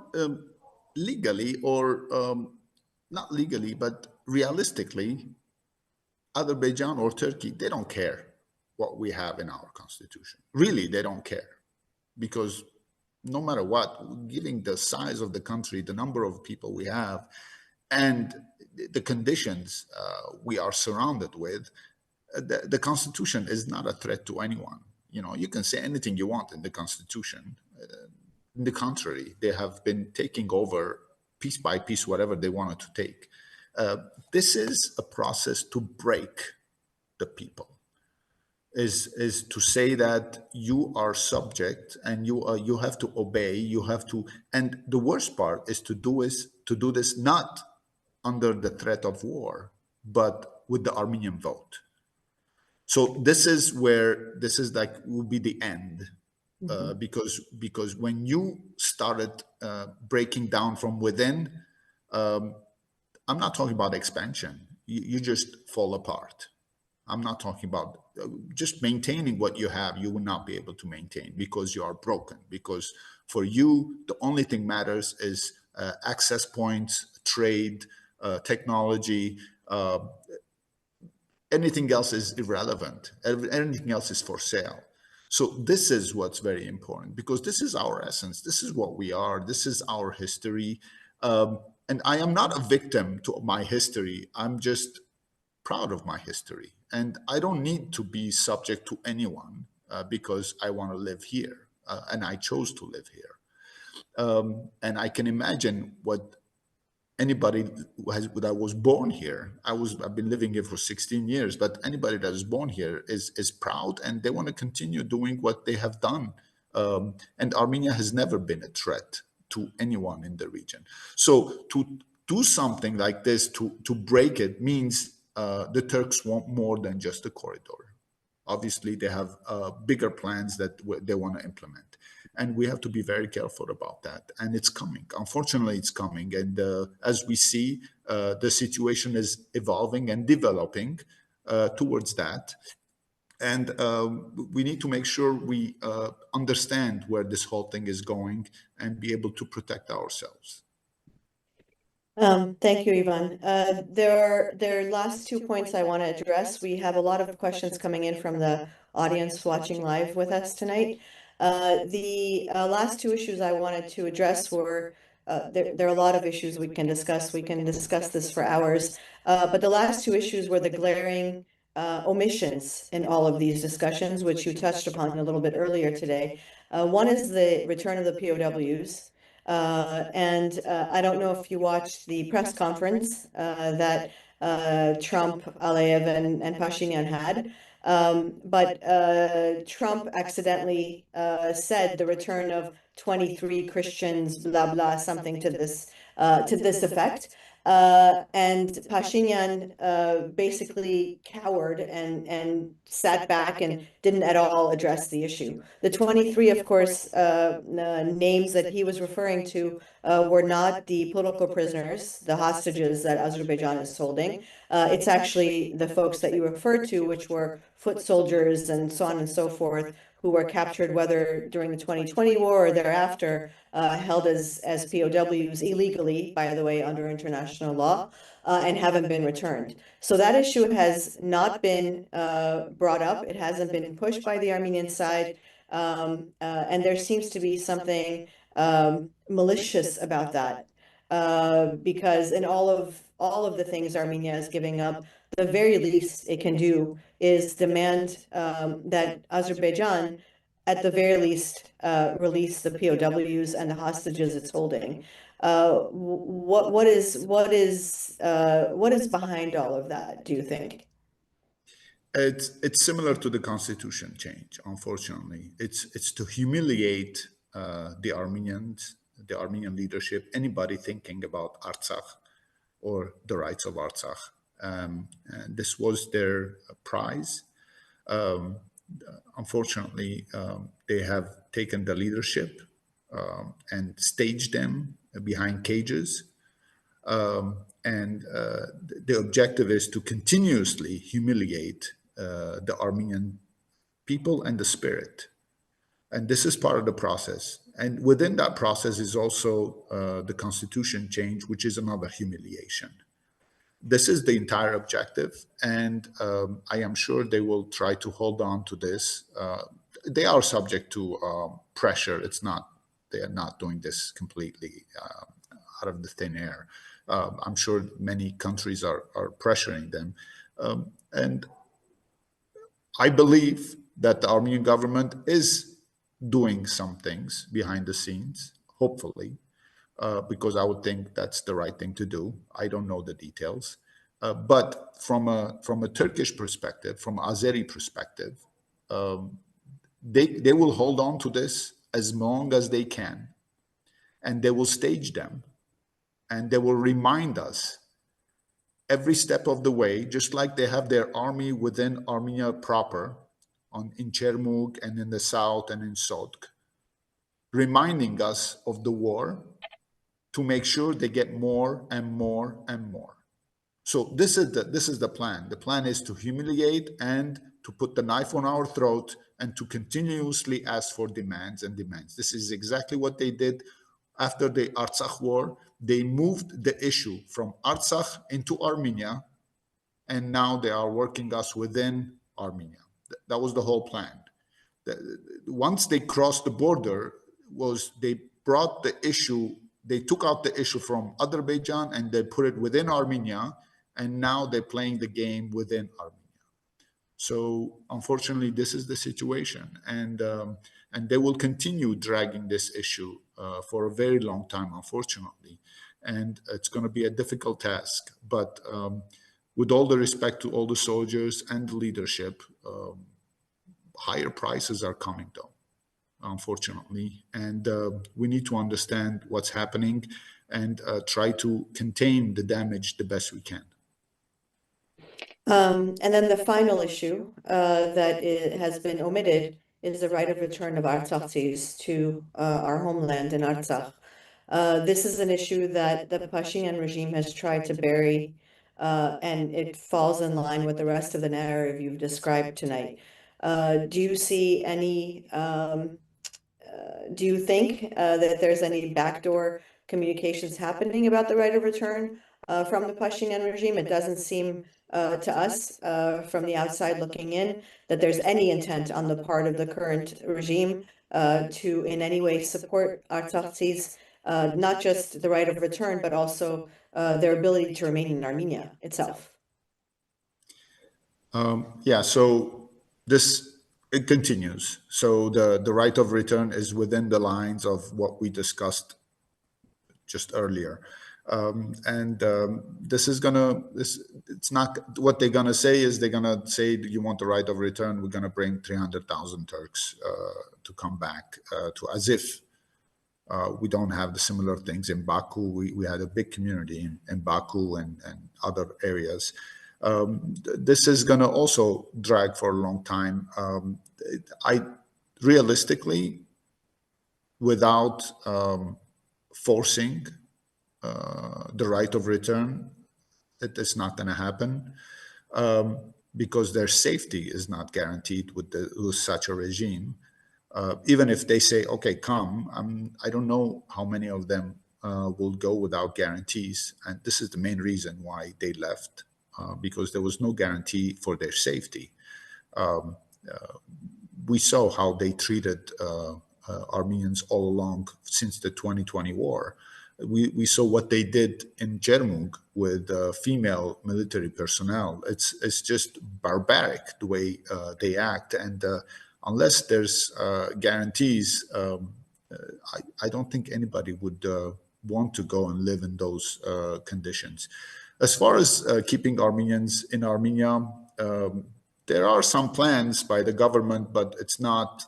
legally or not legally, but realistically, Azerbaijan or Turkey, they don't care what we have in our constitution. Really, they don't care, because no matter what, given the size of the country, the number of people we have, and the conditions we are surrounded with, the Constitution is not a threat to anyone. You know, you can say anything you want in the Constitution. In the contrary, they have been taking over piece by piece whatever they wanted to take. This is a process to break the people. Is to say that you are subject and you have to obey, you have to, and the worst part is to do this not under the threat of war, but with the Armenian vote. So this is where this is like will be the end, because when you started breaking down from within, I'm not talking about expansion. You just fall apart. I'm not talking about just maintaining what you have. You will not be able to maintain because you are broken. Because for you, the only thing matters is access points, trade, technology. Anything else is irrelevant. Anything else is for sale. So this is what's very important, because this is our essence. This is what we are. This is our history. And I am not a victim to my history. I'm just proud of my history. And I don't need to be subject to anyone because I want to live here. And I chose to live here. And I can imagine what anybody that was born here, I've been living here for 16 years, but anybody that is born here is proud, and they want to continue doing what they have done. And Armenia has never been a threat to anyone in the region. So to do something like this, to break it, means the Turks want more than just a corridor. Obviously, they have bigger plans that they want to implement. And we have to be very careful about that. And it's coming. Unfortunately, it's coming. And as we see, the situation is evolving and developing towards that. And we need to make sure we understand where this whole thing is going and be able to protect ourselves. Thank you, Ivan. There are last 2 points I want to address. We have a lot of questions coming in from the audience watching live with us tonight. The last 2 issues I wanted to address were, there are a lot of issues we can discuss. We can discuss this for hours. But the last 2 issues were the glaring omissions in all of these discussions, which you touched upon a little bit earlier today. One is the return of the POWs. And I don't know if you watched the press conference that Trump, Aliyev, and Pashinyan had, but Trump accidentally said the return of 23 Christians, blah, blah, something to this effect. And Pashinyan basically cowered and sat back and didn't at all address the issue. The 23, of course, names that he was referring to were not the political prisoners, the hostages that Azerbaijan is holding. It's actually the folks that you referred to, which were foot soldiers and so on and so forth, who were captured whether during the 2020 war or thereafter, held as POWs illegally, by the way, under international law, and haven't been returned. So that issue has not been brought up. It hasn't been pushed by the Armenian side, and there seems to be something malicious about that, because in all of the things Armenia is giving up, the very least it can do is demand that Azerbaijan, at the very least, release the POWs and the hostages it's holding. What is behind all of that, do you think? It's similar to the constitution change. Unfortunately, it's to humiliate the Armenians the Armenian leadership, anybody thinking about Artsakh or the rights of Artsakh. And this was their prize. Unfortunately, they have taken the leadership and staged them behind cages. The objective is to continuously humiliate the Armenian people and the spirit. And this is part of the process. And within that process is also the constitution change, which is another humiliation. This is the entire objective, and I am sure they will try to hold on to this. They are subject to pressure. They are not doing this completely out of the thin air. I'm sure many countries are pressuring them. And I believe that the Armenian government is doing some things behind the scenes, hopefully. Because I would think that's the right thing to do. I don't know the details. But from a Turkish perspective, from Azeri perspective, they will hold on to this as long as they can. And they will stage them. And they will remind us every step of the way, just like they have their army within Armenia proper, in Chermug and in the south and in Sotk, reminding us of the war, to make sure they get more and more and more. So this is the plan. The plan is to humiliate and to put the knife on our throat and to continuously ask for demands and demands. This is exactly what they did after the Artsakh war. They moved the issue from Artsakh into Armenia, and now they are working us within Armenia. That was the whole plan. Once they crossed the border, they brought the issue. They took out the issue from Azerbaijan and they put it within Armenia, and now they're playing the game within Armenia. So unfortunately, this is the situation, and they will continue dragging this issue for a very long time, unfortunately, and it's going to be a difficult task. But with all the respect to all the soldiers and the leadership, higher prices are coming, though, unfortunately, and we need to understand what's happening and try to contain the damage the best we can. And then the final issue that has been omitted is the right of return of Artsakhdis to our homeland in Artsakh. This is an issue that the Pashinyan regime has tried to bury, and it falls in line with the rest of the narrative you've described tonight. Do you see any do you think that there's any backdoor communications happening about the right of return from the Pashinyan regime? It doesn't seem to us from the outside looking in that there's any intent on the part of the current regime to in any way support Artsakhdis, not just the right of return, but also their ability to remain in Armenia itself. Yeah, so it continues. So the right of return is within the lines of what we discussed just earlier. This is it's not what they're gonna say is they're gonna say, do you want the right of return? We're gonna bring 300,000 Turks to come back to as if we don't have the similar things in Baku. We had a big community in Baku and other areas. This is going to also drag for a long time. Realistically, without forcing the right of return, it is not going to happen because their safety is not guaranteed with such a regime. Even if they say, okay, come, I don't know how many of them will go without guarantees. And this is the main reason why they left. Because there was no guarantee for their safety. We saw how they treated Armenians all along since the 2020 war. We saw what they did in Chermug with female military personnel. It's just barbaric the way they act. And unless there's guarantees, I don't think anybody would want to go and live in those conditions. As far as keeping Armenians in Armenia, there are some plans by the government, but it's not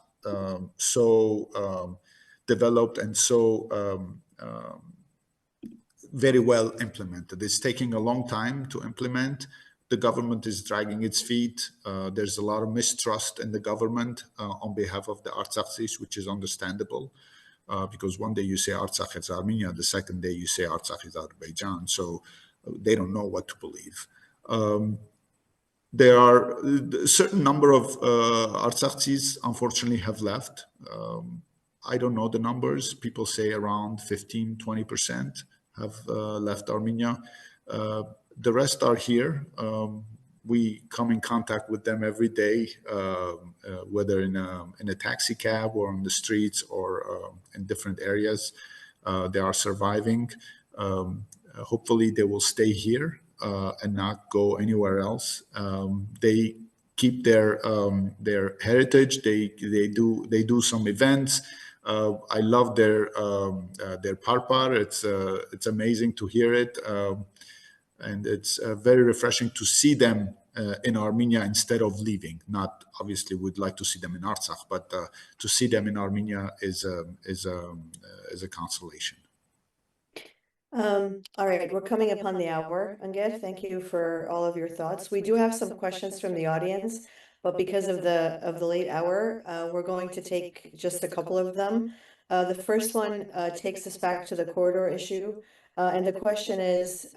so developed and so very well implemented. It's taking a long time to implement. The government is dragging its feet. There's a lot of mistrust in the government on behalf of the Artsaksis, which is understandable because one day you say Artsakh is Armenia, the second day you say Artsakh is Azerbaijan. So they don't know what to believe. There are a certain number of Artsaksis, unfortunately, have left. I don't know the numbers. People say around 15, 20% have left Armenia. The rest are here. We come in contact with them every day, whether in a taxi cab or on the streets or in different areas. They are surviving. Hopefully, they will stay here and not go anywhere else. They keep their heritage. They do some events. I love their parpar. It's amazing to hear it, and it's very refreshing to see them in Armenia instead of leaving. Not obviously, we'd like to see them in Artsakh, but to see them in Armenia is a consolation. All right, we're coming upon the hour, Anged. Thank you for all of your thoughts. We do have some questions from the audience, but because of the late hour, we're going to take just a couple of them. The first one takes us back to the corridor issue, and the question is,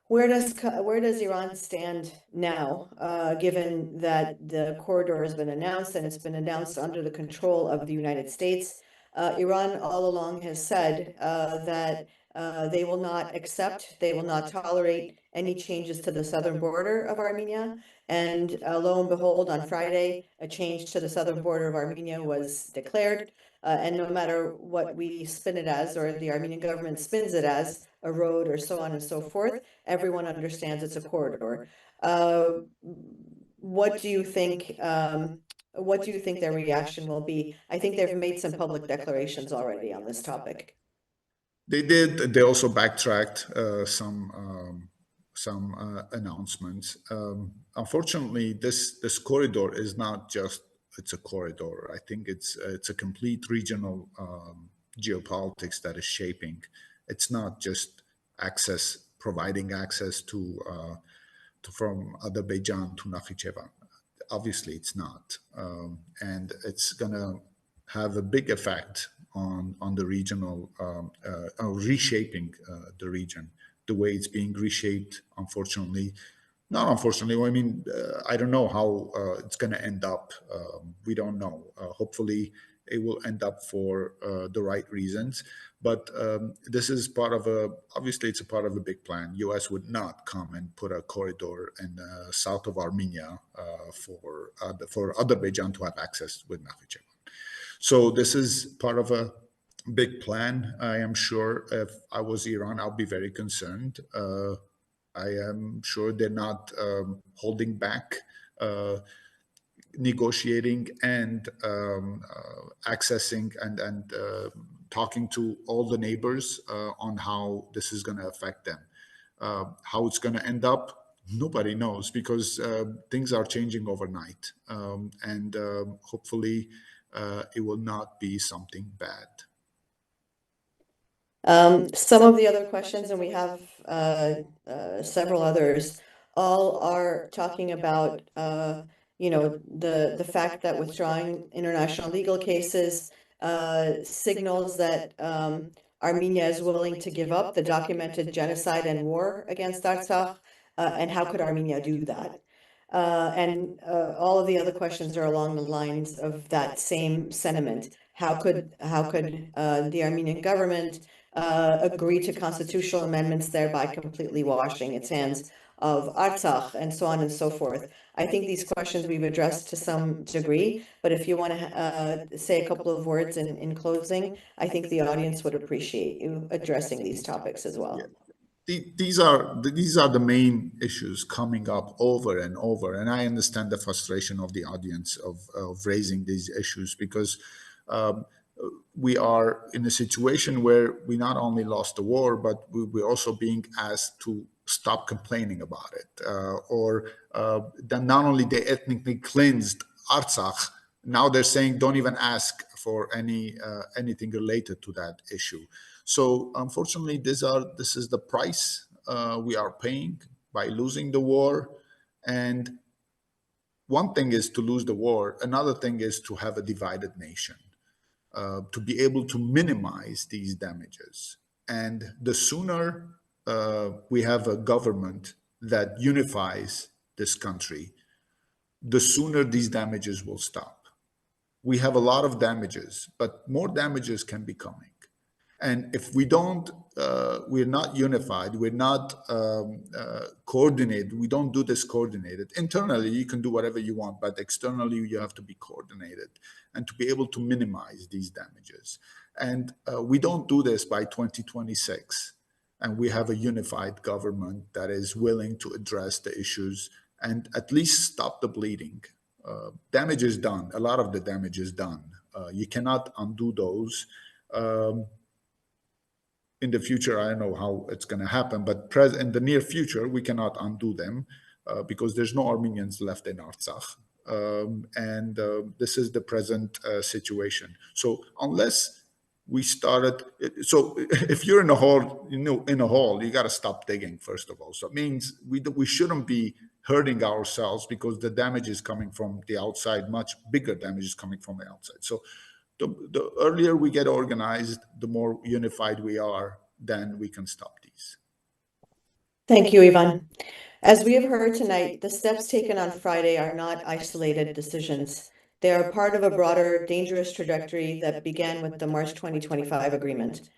where does Iran stand now, given that the corridor has been announced and it's been announced under the control of the United States? Iran all along has said that they will not accept, they will not tolerate any changes to the southern border of Armenia. And lo and behold, on Friday, a change to the southern border of Armenia was declared. And no matter what we spin it as, or the Armenian government spins it as, a road or so on and so forth, everyone understands it's a corridor. What do you think? What do you think their reaction will be? I think they've made some public declarations already on this topic. They did. They also backtracked some announcements. Unfortunately, this corridor is not just it's a corridor. I think it's a complete regional geopolitics that is shaping. It's not just providing access to from Azerbaijan to Nakhichevan. Obviously, it's not, and it's gonna have a big effect on the regional reshaping the region, the way it's being reshaped. Unfortunately, not unfortunately. I mean, I don't know how it's going to end up. We don't know. Hopefully, it will end up for the right reasons. But this is part of obviously, it's a part of a big plan. U.S. would not come and put a corridor in south of Armenia for Azerbaijan to have access with Nakhichevan. So this is part of a big plan. I am sure if I was Iran, I'll be very concerned. I am sure they're not holding back negotiating and accessing and talking to all the neighbors on how this is going to affect them. How it's going to end up, nobody knows, because things are changing overnight. And hopefully it will not be something bad. Some of the other questions, and we have several others, all are talking about the fact that withdrawing international legal cases signals that Armenia is willing to give up the documented genocide and war against Artsakh, and how could Armenia do that? And all of the other questions are along the lines of that same sentiment. How could the Armenian government agree to constitutional amendments, thereby completely washing its hands of Artsakh, and so on and so forth? I think these questions we've addressed to some degree, but if you want to say a couple of words in closing, I think the audience would appreciate you addressing these topics as well. These are the main issues coming up over and over, and I understand the frustration of the audience of raising these issues, because we are in a situation where we not only lost the war, but we're also being asked to stop complaining about it, or that not only they ethnically cleansed Artsakh, now they're saying don't even ask for anything related to that issue. So unfortunately, this is the price we are paying by losing the war. And one thing is to lose the war. Another thing is to have a divided nation, to be able to minimize these damages. And the sooner we have a government that unifies this country, the sooner these damages will stop. We have a lot of damages, but more damages can be coming. And if we're not unified, we're not coordinated, we don't do this coordinated. Internally, you can do whatever you want, but externally, you have to be coordinated and to be able to minimize these damages. And we don't do this by 2026. And we have a unified government that is willing to address the issues and at least stop the bleeding. Damage is done. A lot of the damage is done. You cannot undo those. In the future, I don't know how it's going to happen, but in the near future, we cannot undo them because there's no Armenians left in Artsakh. And this is the present situation. So unless we started, so if you're in a hole, you got to stop digging, first of all. So it means we shouldn't be hurting ourselves because the damage is coming from the outside, much bigger damage is coming from the outside. So the earlier we get organized, the more unified we are, then we can stop these. Thank you, Ivan. As we have heard tonight, the steps taken on Friday are not isolated decisions. They are part of a broader, dangerous trajectory that began with the March 2025 agreement.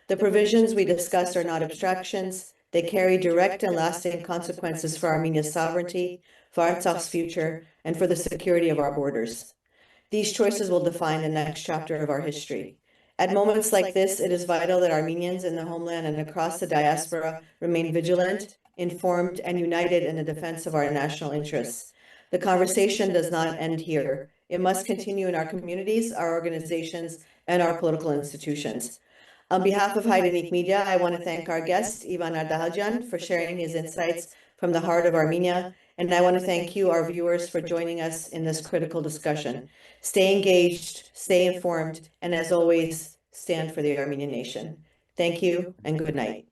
The provisions we discussed are not abstractions. They carry direct and lasting consequences for Armenia's sovereignty, for Artsakh's future, and for the security of our borders. These choices will define the next chapter of our history. At moments like this, it is vital that Armenians in the homeland and across the diaspora remain vigilant, informed, and united in the defense of our national interests. The conversation does not end here. It must continue in our communities, our organizations, and our political institutions. On behalf of Haydenic Media, I want to thank our guest, Ivan Ardhaldjian, for sharing his insights from the heart of Armenia, and I want to thank you, our viewers, for joining us in this critical discussion. Stay engaged, stay informed, and as always, stand for the Armenian nation. Thank you, and good night.